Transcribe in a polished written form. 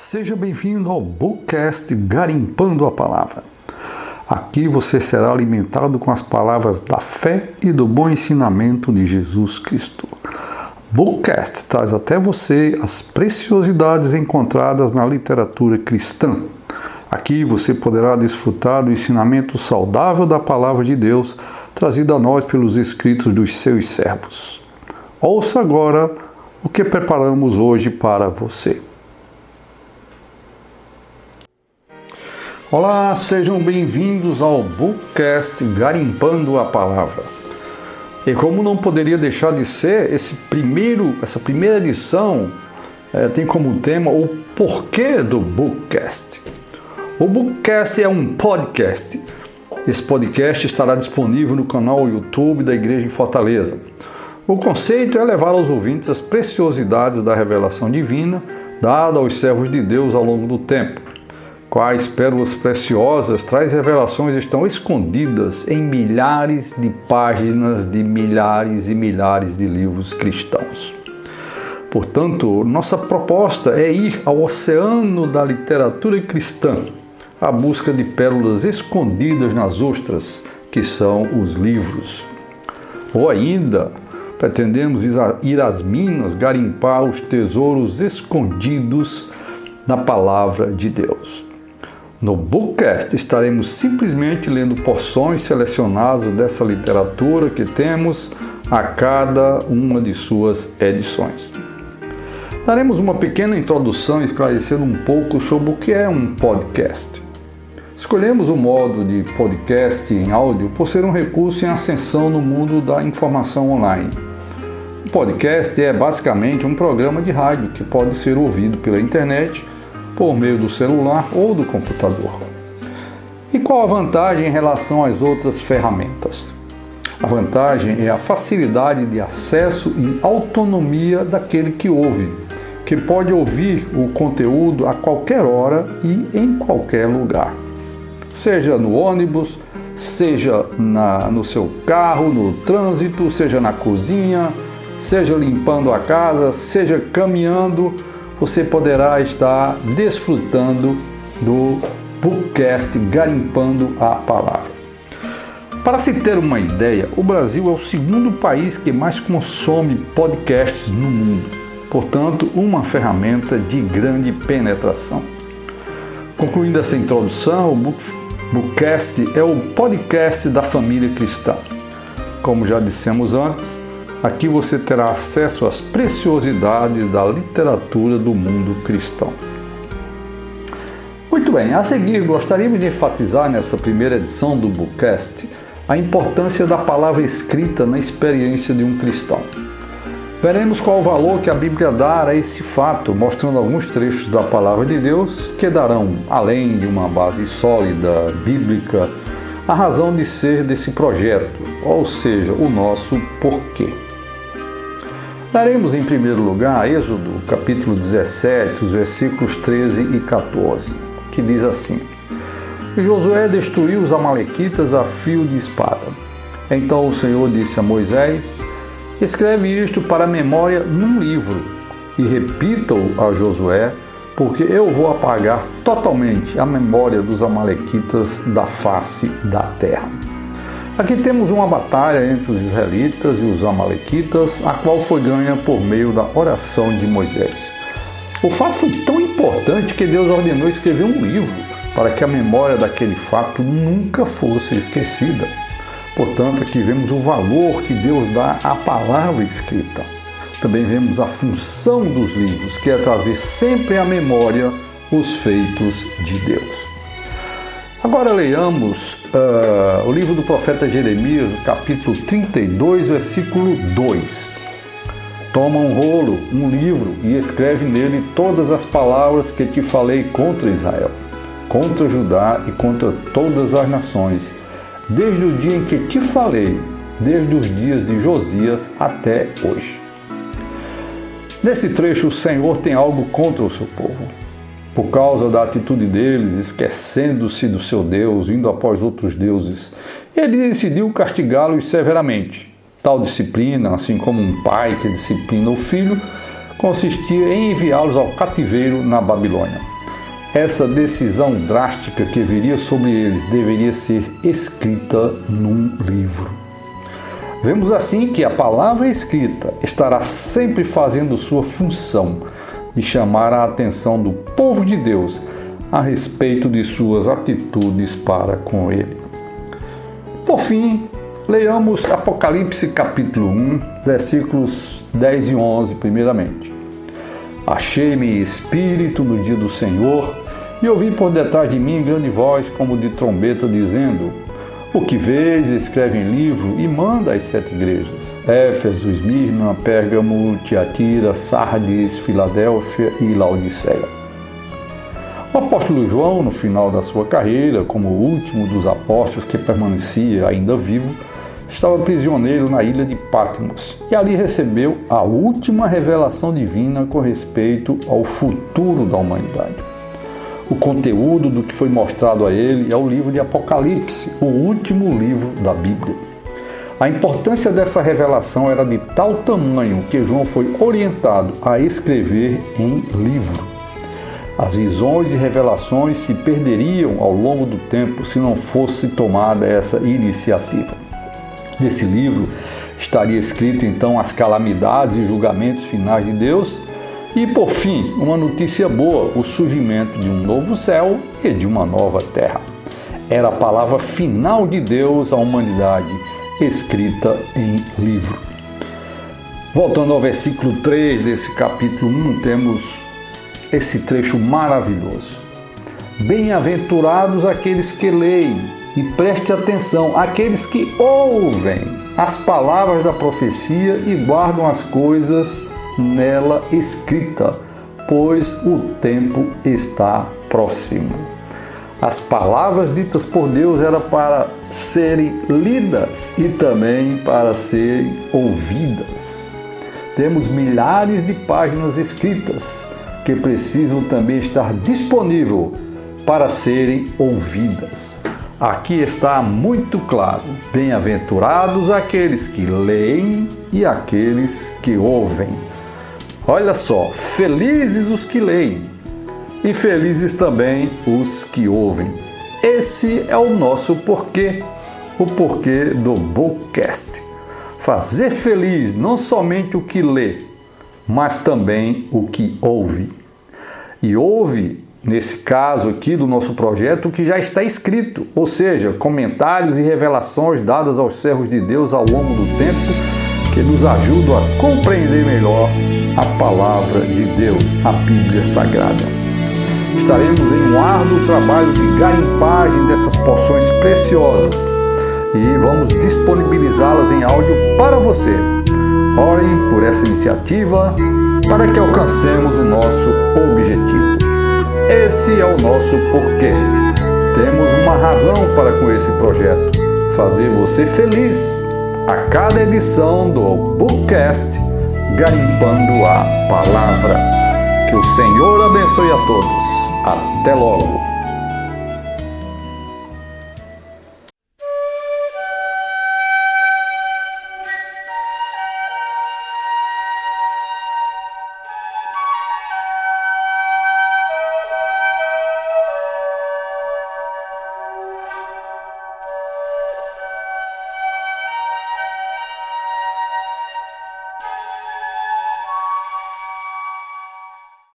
Seja bem-vindo ao Bookcast Garimpando a Palavra. Aqui você será alimentado com as palavras da fé e do bom ensinamento de Jesus Cristo. Bookcast traz até você as preciosidades encontradas na literatura cristã. Aqui você poderá desfrutar do ensinamento saudável da Palavra de Deus, trazido a nós pelos escritos dos seus servos. Ouça agora o que preparamos hoje para você. Olá, sejam bem-vindos ao Bookcast Garimpando a Palavra. E como não poderia deixar de ser, essa primeira edição tem como tema o porquê do Bookcast. O Bookcast é um podcast. Esse podcast estará disponível no canal YouTube da Igreja em Fortaleza. O conceito é levar aos ouvintes as preciosidades da revelação divina dada aos servos de Deus ao longo do tempo. Quais pérolas preciosas, tais revelações estão escondidas em milhares de páginas de milhares e milhares de livros cristãos. Portanto, nossa proposta é ir ao oceano da literatura cristã, à busca de pérolas escondidas nas ostras, que são os livros. Ou ainda, pretendemos ir às minas, garimpar os tesouros escondidos na Palavra de Deus. No Bookcast estaremos simplesmente lendo porções selecionadas dessa literatura que temos a cada uma de suas edições. Daremos uma pequena introdução esclarecendo um pouco sobre o que é um podcast. Escolhemos o modo de podcast em áudio por ser um recurso em ascensão no mundo da informação online. O podcast é basicamente um programa de rádio que pode ser ouvido pela internet, por meio do celular ou do computador. E qual a vantagem em relação às outras ferramentas? A vantagem é a facilidade de acesso e autonomia daquele que ouve, que pode ouvir o conteúdo a qualquer hora e em qualquer lugar. Seja no ônibus, seja no seu carro, no trânsito, seja na cozinha, seja limpando a casa, seja caminhando, você poderá estar desfrutando do Bookcast Garimpando a Palavra. Para se ter uma ideia, o Brasil é o segundo país que mais consome podcasts no mundo, portanto, uma ferramenta de grande penetração. Concluindo essa introdução, o Bookcast é o podcast da família cristã. Como já dissemos antes, aqui você terá acesso às preciosidades da literatura do mundo cristão. Muito bem, a seguir gostaríamos de enfatizar nessa primeira edição do Bookcast a importância da palavra escrita na experiência de um cristão. Veremos qual o valor que a Bíblia dá a esse fato, mostrando alguns trechos da palavra de Deus que darão, além de uma base sólida, bíblica, a razão de ser desse projeto, ou seja, o nosso porquê. Daremos em primeiro lugar Êxodo, capítulo 17, os versículos 13 e 14, que diz assim: E Josué destruiu os amalequitas a fio de espada. Então o Senhor disse a Moisés: Escreve isto para a memória num livro, e repita-o a Josué, porque eu vou apagar totalmente a memória dos amalequitas da face da terra. Aqui temos uma batalha entre os israelitas e os amalequitas, a qual foi ganha por meio da oração de Moisés. O fato foi tão importante que Deus ordenou escrever um livro para que a memória daquele fato nunca fosse esquecida. Portanto, aqui vemos o valor que Deus dá à palavra escrita. Também vemos a função dos livros, que é trazer sempre à memória os feitos de Deus. Agora leiamos o livro do profeta Jeremias, capítulo 32, versículo 2. Toma um rolo, um livro, e escreve nele todas as palavras que te falei contra Israel, contra Judá e contra todas as nações, desde o dia em que te falei, desde os dias de Josias até hoje. Nesse trecho, o Senhor tem algo contra o seu povo. Por causa da atitude deles, esquecendo-se do seu Deus, indo após outros deuses, ele decidiu castigá-los severamente. Tal disciplina, assim como um pai que disciplina o filho, consistia em enviá-los ao cativeiro na Babilônia. essa decisão drástica que viria sobre eles deveria ser escrita num livro. Vemos assim que a palavra escrita estará sempre fazendo sua função de chamar a atenção do povo de Deus a respeito de suas atitudes para com ele. Por fim, leiamos Apocalipse capítulo 1, versículos 10 e 11 primeiramente. Achei-me espírito no dia do Senhor e ouvi por detrás de mim grande voz como de trombeta dizendo: o que vês, escreve em livro e manda às 7 igrejas: Éfeso, Esmirna, Pérgamo, Tiatira, Sardes, Filadélfia e Laodiceia. O apóstolo João, no final da sua carreira, como o último dos apóstolos que permanecia ainda vivo, estava prisioneiro na ilha de Patmos e ali recebeu a última revelação divina com respeito ao futuro da humanidade. O conteúdo do que foi mostrado a ele é o livro de Apocalipse, o último livro da Bíblia. A importância dessa revelação era de tal tamanho que João foi orientado a escrever em livro. As visões e revelações se perderiam ao longo do tempo se não fosse tomada essa iniciativa. Nesse livro estaria escrito então as calamidades e julgamentos finais de Deus e, por fim, uma notícia boa, o surgimento de um novo céu e de uma nova terra. Era a palavra final de Deus à humanidade, escrita em livro. Voltando ao versículo 3 desse capítulo 1, temos esse trecho maravilhoso. Bem-aventurados aqueles que leem, e preste atenção, aqueles que ouvem as palavras da profecia e guardam as coisas nela escrita, pois o tempo está próximo. As palavras ditas por Deus eram para serem lidas e também para serem ouvidas. Temos milhares de páginas escritas que precisam também estar disponíveis para serem ouvidas. Aqui está muito claro: bem-aventurados aqueles que leem e aqueles que ouvem. Olha só, felizes os que leem e felizes também os que ouvem. Esse é o nosso porquê, o porquê do Bookcast. Fazer feliz não somente o que lê, mas também o que ouve. E ouve, nesse caso aqui do nosso projeto, o que já está escrito, ou seja, comentários e revelações dadas aos servos de Deus ao longo do tempo, que nos ajudam a compreender melhor a palavra de Deus, a Bíblia Sagrada. Estaremos em um árduo trabalho de garimpagem dessas porções preciosas e vamos disponibilizá-las em áudio para você. Orem por essa iniciativa para que alcancemos o nosso objetivo. Esse é o nosso porquê. Temos uma razão para com esse projeto: fazer você feliz a cada edição do Bookcast Garimpando a Palavra. Que o Senhor abençoe a todos. Até logo!